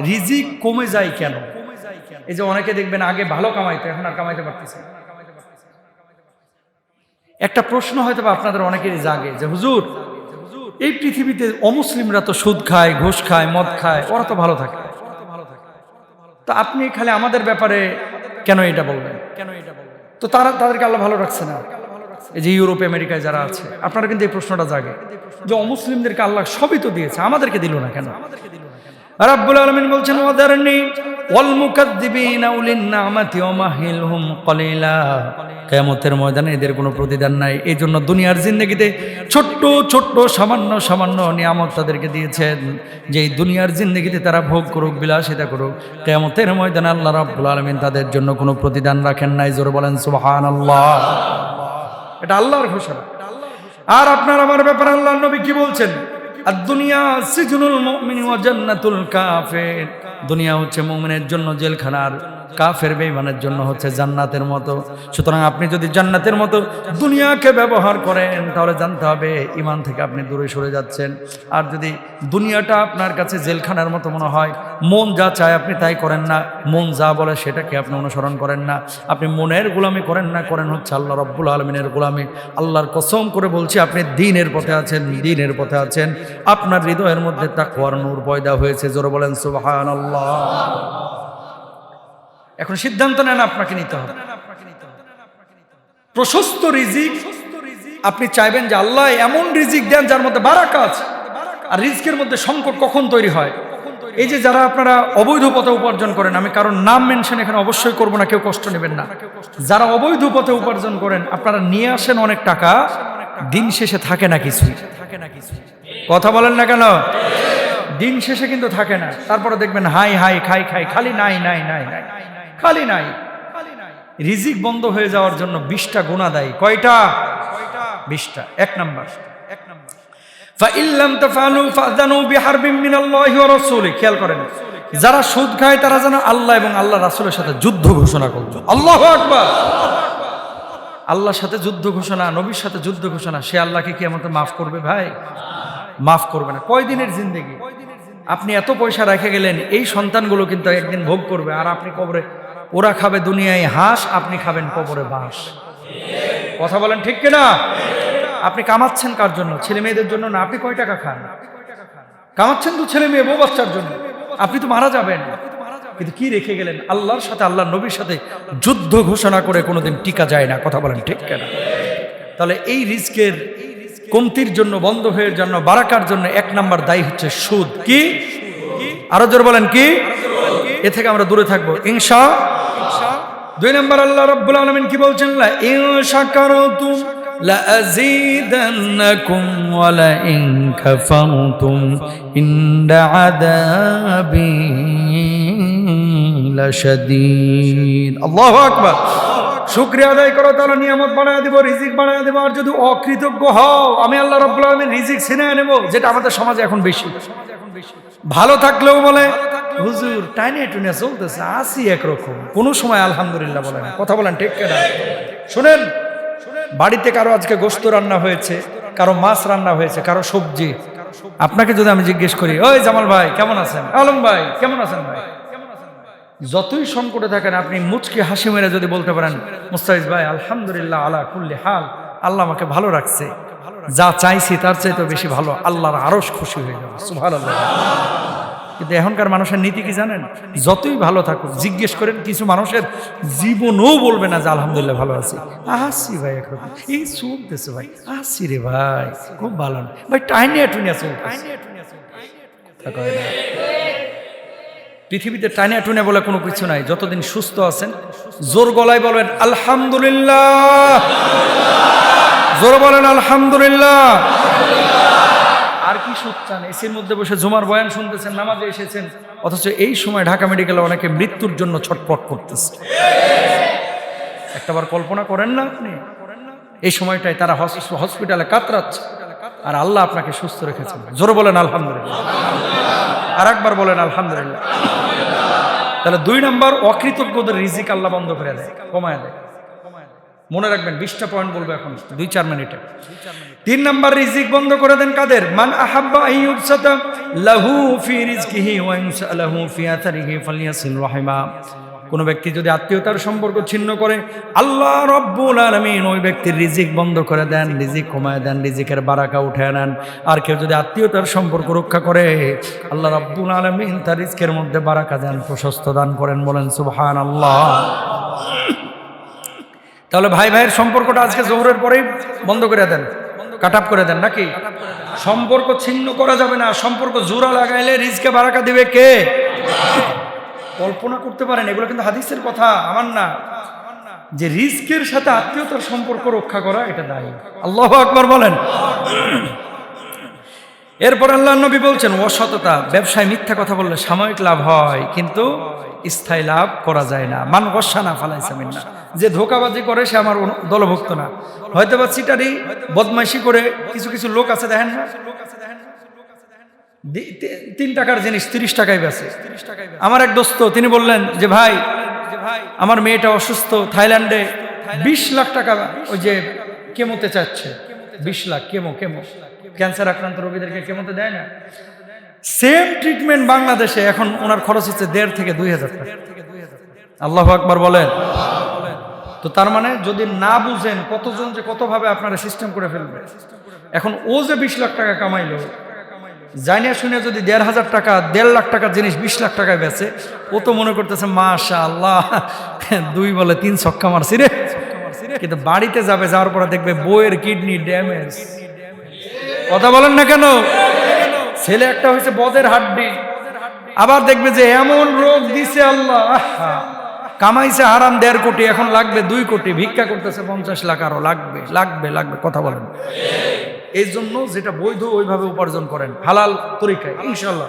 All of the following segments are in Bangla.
রিজিক কমে যায় কেন? এই যে অনেকে দেখবেন আগে ভালো কামাইতো, এখন আর কামাইতে পারতেছে না। একটা প্রশ্ন হয়তো বা আপনাদের অনেকেরই জাগে যে হুজুর, এই পৃথিবীতে অমুসলিমরা তো সুদ খায়, ঘুষ খায়, মদ খায়, ওরা তো ভালো থাকে, তো আপনি খালি আমাদের ব্যাপারে কেন এটা বলবেন? তো তাদেরকে আল্লাহ ভালো রাখছে না? এই যে ইউরোপ আমেরিকায় যারা আছে, আপনারা কিন্তু এই প্রশ্নটা জাগে যে অমুসলিমদেরকে আল্লাহ সবই তো দিয়েছে, আমাদেরকে দিল না কেন? রাব্বুল আলামিন বলছেন ওয়াদারনি ওয়াল মুকাদ্দিবিনা উলিন নি'মাতি ওয়া মাহিলহুম কলিলা। কিয়ামতের ময়দানে এদের কোনো প্রতিদান নাই। এই জন্য দুনিয়ার জিন্দেগিতে ছোট্ট ছোট্ট সামান্য সামান্য নিয়ামত তাদেরকে দিয়েছেন, যে এই দুনিয়ার জিন্দেগিতে তারা ভোগ করুক, বিলাসিতা করুক। কিয়ামতের ময়দানে আল্লাহ রাব্বুল আলামিন তাদের জন্য কোনো প্রতিদান রাখেন নাই। জোরে বলেন সুবহানাল্লাহ। এটা আল্লাহর ঘোষণা। আর আপনার আমার ব্যাপারে আল্লাহর নবী কি বলছেন? দুনিয়া সিজনুল মুমিন ওয়া জান্নাতুল কাফির। দুনিয়া হচ্ছে মুমিনের জন্য জেলখানা, আর কাফের বেঈমানের জন্য হচ্ছে জান্নাতের মতো। সুতরাং আপনি যদি জান্নাতের মতো দুনিয়াকে ব্যবহার করেন, তাহলে জানতে হবে ঈমান থেকে আপনি দূরে সরে যাচ্ছেন। আর যদি দুনিয়াটা আপনার কাছে জেলখানার মতো মনে হয়, মন যা চায় আপনি তাই করেন না, মন যা বলে সেটাকে আপনি অনুসরণ করেন না, আপনি মনের গোলামি করেন না, করেন হচ্ছে আল্লাহ রাব্বুল আলামিনের গোলামি। আল্লাহর কসম করে বলছি, আপনি দ্বীনের পথে আছেন, দ্বীনের পথে আছেন। আপনার হৃদয়ের মধ্যে তাকওয়ার নূর পয়দা হয়েছে। জোরে বলেন সুবহানাল্লাহ। এখন সিদ্ধান্ত নেন, আপনাকে নিতে হবে। প্রশস্ত রিজিক আপনি চাইবেন যে আল্লাহ এমন রিজিক দেন যার মধ্যে বারাকা আছে। আর রিজিকের মধ্যে সংকট কখন তৈরি হয়? এই যে যারা আপনারা অবৈধ পথে উপার্জন করেন, আমি কারণ নাম মেনশন এখানে অবশ্যই করব না, কেউ কষ্ট নেবেন না। যারা অবৈধ পথে উপার্জন করেন, আপনারা নিয়ে আসেন অনেক টাকা, দিন শেষে থাকে না কিছু। কথা বলেন না কেন? দিন শেষে কিন্তু থাকে না। তারপরে দেখবেন হাই হাই খাই খাই, খালি নাই নাই নাই নাই, খালি নাই। রিজিক বন্ধ হয়ে যাওয়ার জন্য 20টা গুনাহ দেয়। কয়টা? 20টা। 1 নাম্বার, ফাইল্লাম তাফআলু ফাযানু বিহারবিন মিনাল্লাহি ওয়া রাসূলিহি। খেয়াল করেন, যারা সুদ খায় তারা যেন আল্লাহ এবং আল্লাহ রাসূলের সাথে যুদ্ধ ঘোষণা করবে। আল্লাহু আকবার। আল্লাহর সাথে যুদ্ধ ঘোষণা, নবীর সাথে যুদ্ধ ঘোষণা। সে আল্লাহকে কিয়ামতে মাফ করবে? ভাই মাফ করবে না। কয়দিনের জিন্দেগি? আপনি এত পয়সা রেখে গেলেন, এই সন্তানগুলো কিন্তু একদিন ভোগ করবে। আর আপনি কবরে, ওরা খাবে দুনিয়ায় হাঁস, আপনি খাবেন কবরে বাঁশ। কথা বলেন ঠিক কিনা? আপনি কামাচ্ছেন কার জন্য? ছেলে মেয়েদের জন্য না। আপনি কয় টাকা খান? কামাচ্ছেন তো ছেলে মেয়ে বউ বাচ্চার জন্য। আপনি তো মারা যাবেন, কিন্তু কি রেখে গেলেন? আল্লাহর সাথে, আল্লাহর নবীর সাথে যুদ্ধ ঘোষণা করে কোনোদিন টিকা যায় না। কথা বলেন ঠিক কিনা? তাহলে এই রিস্কের কমতির জন্য, বন্ধ হয়ে জন্য, বারাকার জন্য 1 নাম্বার দায়ী হচ্ছে সুদ। কি? আরো জোরে বলেন কি? এ থেকে আমরা দূরে থাকবো ইনশাআল্লাহ। 2 নাম্বার আল্লাহ রাব্বুল আলামিন কি বলছেন? লা ইন শাকারতুম লা আযীদান্নাকুম ওয়া লা ইন কাফারতুম ইন্না আযাবি লাশাদীদ। আল্লাহু আকবার। শুকরিয়া আদায় করো, তাহলে নিয়ামত বাড়ায় দেব, রিজিক বাড়ায় দেব। আর যদি অকৃতজ্ঞ হও, আমি আল্লাহ রাব্বুল আলামিন রিজিক ছিনিয়ে নেব। যেটা আমাদের সমাজে এখন বেশি। ভালো থাকলেও বলে হুজুর টাইনে টুনে চলতেছে, আসি একরকম, কোনো সময় আলহামদুলিল্লাহ বলে না। কথা বলেন ঠিক কিনা? শুনেন, বাড়িতে কারো আজকে গোশত রান্না হয়েছে, কারো মাছ রান্না হয়েছে, কারো সবজি। আপনাকে যদি আমি জিজ্ঞেস করি, ওই জামাল ভাই কেমন আছেন, আলম ভাই কেমন আছেন, ভাই যতই সংকটে থাকেন, আপনি মুচকি হাসি মেরে যদি বলতে পারেন মুস্তাফিজ ভাই আলহামদুলিল্লাহ আলা কুল্লি হাল, আল্লাহ আমাকে ভালো রাখছে, যা চাইছি তার চাইতে বেশি ভালো, আল্লাহর আরশ খুশি হয়ে যাবে। সুবহানাল্লাহ। কিন্তু এখনকার মানুষের নীতি কি জানেন? যতই ভালো থাকুক, জিজ্ঞেস করেন, কিছু মানুষের জীবনও বলবে না যে আলহামদুলিল্লাহ ভালো আছি। আসি ভাই একরকম, এই চলতেছে ভাই, আসি রে ভাই খুব ভালো না ভাই, টাইনিয়া টুনিয়া চলতেছে। পৃথিবীতে টাইনিয়া টুনিয়া বলে কোনো কিছু নাই। যতদিন সুস্থ আছেন জোর গলায় বলেন আলহামদুলিল্লাহ, জোর বলেন আলহামদুলিল্লাহ। আর কি সুখ চান? এসির মধ্যে বসে জুমার বয়ান শুনতেছেন, নামাজে এসেছেন, অথচ এই সময় ঢাকা মেডিকেলে অনেকে মৃত্যুর জন্য ছটফট করতেছে। একটাবার কল্পনা করেন না আপনি? এই সময়টায় তারা হসপিটালে কাতরাচ্ছে, আর আল্লাহ আপনাকে সুস্থ রেখেছেন। জোরে বলেন আলহামদুলিল্লাহ। আর একবার বলেন আলহামদুলিল্লাহ। তাহলে 2 নাম্বার, অকৃতজ্ঞদের রিজিক আল্লাহ বন্ধ করে দেয়, কমায় দেয়। মনে রাখবেন, 20টা পয়েন্ট বলবো এখন 2-4 মিনিটে। 3 নাম্বার, রিজিক বন্ধ করে দেন কাদের? মান আহাব্বা আইয়ুবসাতা লাহু ফি রিজকিহি ওয়া ইনসালাহু ফি আথারিহি ফালিয়াসিল রাহিমা। কোন ব্যক্তি যদি আত্মীয়তার সম্পর্ক ছিন্ন করে, আল্লাহ রব্বুল আলামিন ওই ব্যক্তির রিজিক বন্ধ করে দেন, রিজিক কমায় দেন, রিজিকের বারাকা উঠায় নেন। আর কেউ যদি আত্মীয়তার সম্পর্ক রক্ষা করে, আল্লাহ রব্বুল আলামিন তার রিজকের মধ্যে বারাকা দেন, প্রশস্ত দান করেন। বলেন সুবহানাল্লাহ। তাহলে ভাই ভাইয়ের সম্পর্কটা আজকে জোহরের পরেই বন্ধ করে দেন, কাট আপ করে দেন, নাকি? সম্পর্ক ছিন্ন করা যাবে না। সম্পর্ক জোড়া লাগাইলে রিজকে বারাকা দিবে কে? কল্পনা করতে পারেন, এগুলো কিন্তু হাদিসের কথা, আমার না, যে রিজকের সাথে আত্মীয়তার সম্পর্ক রক্ষা করা এটা দায়ী। আল্লাহু আকবার বলেন। এরপর আল্লাহর নবী বলছেন অসততা, ব্যবসায় মিথ্যা কথা বললে সাময়িক লাভ হয়, কিন্তু স্থায়ী লাভ করা যায় না। মান গসানা ফালাইসা মিন্না, যে ধোঁকাবাজি করে সে আমার দলভুক্ত না। হয়তো বা চিটারি বদমাইশি করে কিছু কিছু লোক আছে, দেখেন না, 3 টাকার জিনিস 30 টাকায় বেচে। আমার এক দোস্ত, তিনি বললেন যে ভাই, আমার মেয়েটা অসুস্থ, থাইল্যান্ডে 20 লাখ টাকা ওই যে কেমোতে চাচ্ছে, 20 লাখ কেমো, ক্যান্সার আক্রান্ত রোগীদেরকে কেমোতে দেয় না, সেম ট্রিটমেন্ট বাংলাদেশে এখন ওনার খরচ হচ্ছে 1,500 থেকে 2,000 টাকা। আল্লাহু আকবার বলেন। তো তার মানে যদি না বুঝেন, কতজন যে কতভাবে আপনারা সিস্টেম করে ফেলবে। এখন ও যে 20 লাখ টাকা কামাইলো, জানিয়া শুনে যদি 1,500 টাকা 1.5 লাখ টাকার জিনিস 20 লাখ টাকায় বেচে, ও তো মনে করতেছে মাশাআল্লাহ 2 বলে 3 ছক্কা মারছি রে। কিন্তু বাড়িতে যাবে, যাওয়ার পরে দেখবে বউয়ের কিডনি ড্যামেজ। কথা বলেন না কেন? ছেলে একটা হয়েছে বদের হাড্ডি, আবার দেখবে যে এমন রোগ দিছে আল্লাহ, কামাইছে হারাম 1.5 কোটি, এখন লাগবে 2 কোটি, ভিক্ষা করতেছে 50 লাখ, আরো লাগবে। কথা বলেন। এই জন্য যেটা বৈধ ওইভাবে উপার্জন করেন, হালাল তরিকায়, ইনশাআল্লাহ।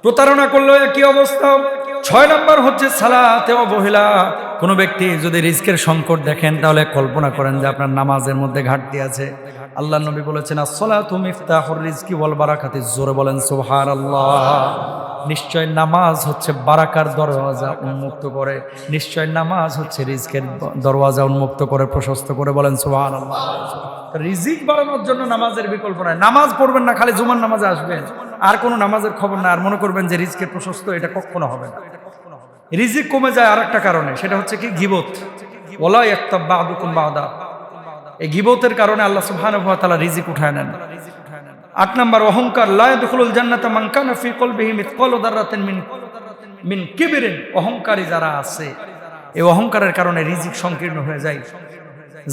প্রতারণা করলে কি অবস্থা? 6 নাম্বার হচ্ছে সালাতে অবহেলা। কোনো ব্যক্তি যদি রিজকের সংকট দেখেন, তাহলে কল্পনা করেন যে আপনার নামাজের মধ্যে ঘাটতি আছে। আল্লাহর নবী বলেছেন আসসালাতু মিফতাহুর রিজকি ওয়াল বারাকাতি। জোরে বলেন সুবহানাল্লাহ। নিশ্চয় নামাজ হচ্ছে বারাকার দরওয়াজা উন্মুক্ত করে, নিশ্চয় নামাজ হচ্ছে রিজকের দরওয়াজা উন্মুক্ত করে, প্রশস্ত করে। বলেন সুবহানাল্লাহ। রিজিক বাড়ানোর জন্য নামাজের বিকল্প নাই। নামাজ পড়বেন না, খালি জুমার নামাজে আসবেন, আর কোনো নামাজের খবর না, আর মনে করবেন যে রিজকের প্রশস্ত, এটা কখনো হবে না। রিজিক কমে যায় আরেকটা কারণে, সেটা হচ্ছে কি? গীবত। ওয়ালা ইয়াক্তাব বা'দুকুম বা'দা। এই গীবতের কারণে আল্লাহ সুবহানাহু ওয়া তাআলা রিজিক উঠায় নেন। 8 নাম্বার, অহংকার। লা ইয়াদখুলুল জান্নাতা মান কানা ফি কলবিহি মিসকালু যাররাতিন মিন কিবরিন। অহংকারী যারা আছে, এই অহংকারের কারণে রিজিক সংকীর্ণ হয়ে যায়।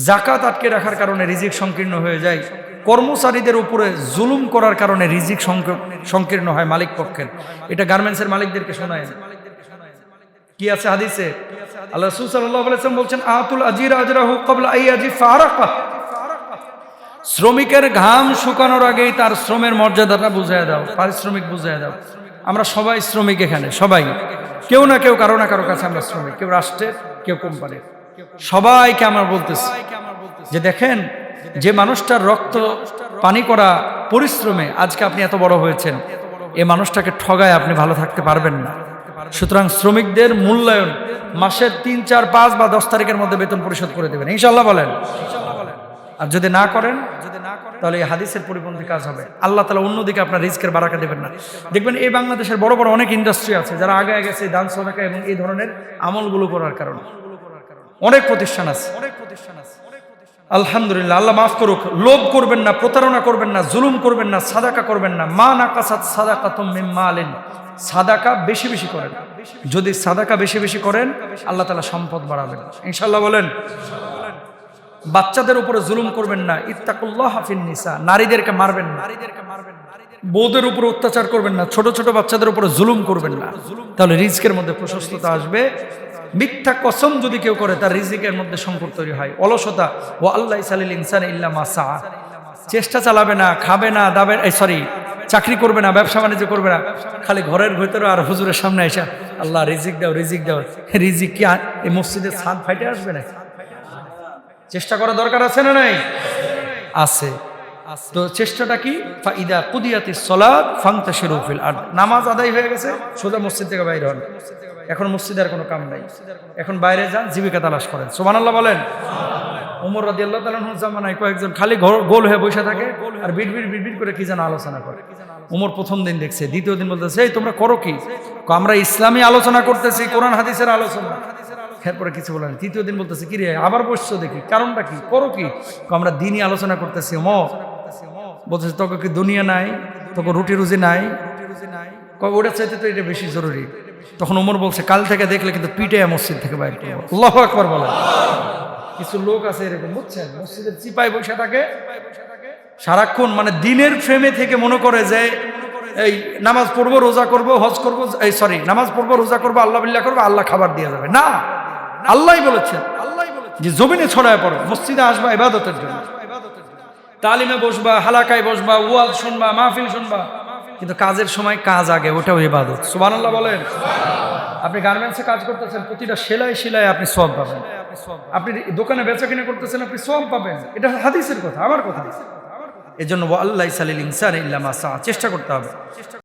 যাকাত আটকে রাখার কারণে রিজিক সংকীর্ণ হয়ে যায়। কর্মচারীদের উপরে জুলুম করার কারণে রিজিক সংকীর্ণ হয় মালিক পক্ষের। এটা গার্মেন্টসের মালিকদেরকে শোনায়। কি আছে হাদিসে? আল্লাহ রাসূল সাল্লাল্লাহু আলাইহি ওয়াসাল্লাম বলছেন আতুল আজিরা আজরাহু ক্বাবলা আইয়াজিফা আরাকা। শ্রমিকের ঘাম শুকানোর আগেই তার শ্রমের মর্যাদাটা বুঝিয়ে দাও, পারিশ্রমিক বুঝিয়ে দাও। আমরা সবাই শ্রমিক, এখানে সবাই কেউ না কেউ, কারো না কারো কাছে আমরা শ্রমিক, কেউ রাষ্ট্রের, কেউ কোম্পানির। সবাইকে আমরা বলতেছি যে দেখেন, যে মানুষটার রক্ত পানি করা পরিশ্রমে আজকে আপনি এত বড় হয়েছেন, এই মানুষটাকে ঠগায় আপনি ভালো থাকতে পারবেন না। সুতরাং শ্রমিকদের মূল্যায়ন মাসের 3, 4, 5 বা 10 তারিখের মধ্যে বেতন পরিশোধ করে দেবেন, ইনশাআল্লাহ বলেন। আর যদি না করেন, তাহলে এই হাদিসের পরিপন্থী কাজ হবে। আল্লাহ তাআলা অন্যদিকে আপনার রিজকের বারাকা দেবেন না। দেখবেন এই বাংলাদেশের বড় বড় অনেক ইন্ডাস্ট্রি আছে যারা আগে গেছে দান সদকা এবং এই ধরনের আমলগুলো করার কারণে। অনেক প্রতিষ্ঠান আছে, আলহামদুলিল্লাহ, আল্লাহ মাফ করুক। লোভ করবেন না, প্রতারণা করবেন না, জুলুম করবেন না, সাদাকা করবেন না। মা নাকাসাত সাদাকাতুম মিন মালিন। সাদাকা বেশি বেশি করেন। যদি সাদাকা বেশি বেশি করেন, আল্লাহ তাআলা সম্পদ বাড়াবেন, ইনশাআল্লাহ বলেন। বাচ্চাদের উপরে জুলুম করবেন না। ইত্তাকুল্লাহা ফিন নিসা। নারীদেরকে মারবেন না, বউদের উপরে অত্যাচার করবেন না, ছোট ছোট বাচ্চাদের উপরে জুলুম করবেন না, তাহলে রিজকের মধ্যে প্রশস্ততা আসবে। মিথ্যা কসম যদি কেউ করে, তার রিজিকের মধ্যে সংকট তৈরি হয়। অলসতা। ওয়া আল্লাহ ইসালিল ইনসানা ইল্লা মা সাআ। চেষ্টা চালাবে না, খাবে না, দাবে চাকরি করবে না, ব্যবসা বাণিজ্য করবে না, খালি ঘরের ভেতরে আর হুজুরের সামনে এসে আল্লাহ রিজিক দাও, রিজিক দাও। রিজিক কি এই মসজিদের ছাদ ফাইটে আসবে না? চেষ্টা করা দরকার আছে না নাই? আছে। তো চেষ্টাটা কি, ফাইদা কুদিয়াতিস সালাত ফান্তাশিরু ফিল আরদ, নামাজ আদায় হয়ে গেছে সোজা মসজিদ থেকে বাইরে হন। এখন মসজিদের কোনো কাম নাই, এখন বাইরে যান, জীবিকা তালাশ করেন। সুবহানাল্লাহ বলেন। ওমর রাদিয়াল্লাহু তাআলা আনহুর জামানায় কয়েকজন খালি গোল হয়ে বসে থাকে আর বিড়বিড় করে কি যেন আলোচনা করে। ওমর প্রথম দিন দেখছে, দ্বিতীয় দিন বলতেছে এই তোমরা করো কি? আমরা ইসলামী আলোচনা করতেছি, কোরআন হাদিসের আলোচনা। এরপরে কিছু বলেন। তৃতীয় দিন বলতেছে কি রে আবার বসছো দেখি, কারণটা কি, করো কি? আমরা দিনই আলোচনা করতেছি। ওমর বলতেছে তোকে কি দুনিয়া নাই, তোকে রুটি রুজি নাই? ওটা চাইতে তো এটা বেশি জরুরি। তখন ওমর বলছে কাল থেকে দেখলে কিন্তু পিটে মসজিদ থেকে বাইর করবো। আল্লাহু আকবার বলেন। কিছু লোক আছে এরকম, বুঝছেন, মসজিদের চিপায় বসে থাকে সারাক্ষণ, মানে দিনের ফ্রেমে থেকে মনে করে যে এই নামাজ পড়বো, রোজা করবো, হজ করবো, এই সরি নামাজ পড়বো, রোজা করবো, আল্লাহ বিল্লাহ করবো, আল্লাহ খাবার দিয়ে যাবে না। আল্লাহই বলেছেন যে জমিনে ছড়ায় পড়ো, মসজিদে আসবা ইবাদতের জন্য, তালিমে বসবা, হালাকায় বসবা, ওয়াজ শুনবা, মাহফিল শুনবা, কিন্তু কাজের সময় কাজ আগে, ওটাও ইবাদত। সুবহানাল্লাহ বলেন। আপনি গার্মেন্টসে কাজ করতেছেন, প্রতিটা সেলাই আপনি সওয়াব পাবেন। আপনি দোকানে বেচা কিনা করতেছেন, আপনি সওয়াব পাবেন। এটা হাদিসের কথা, আমার কথা। এজন্য ওয়া আল্লাহ ইসালিল ইনসান ইল্লা মা সা, চেষ্টা করতে হবে।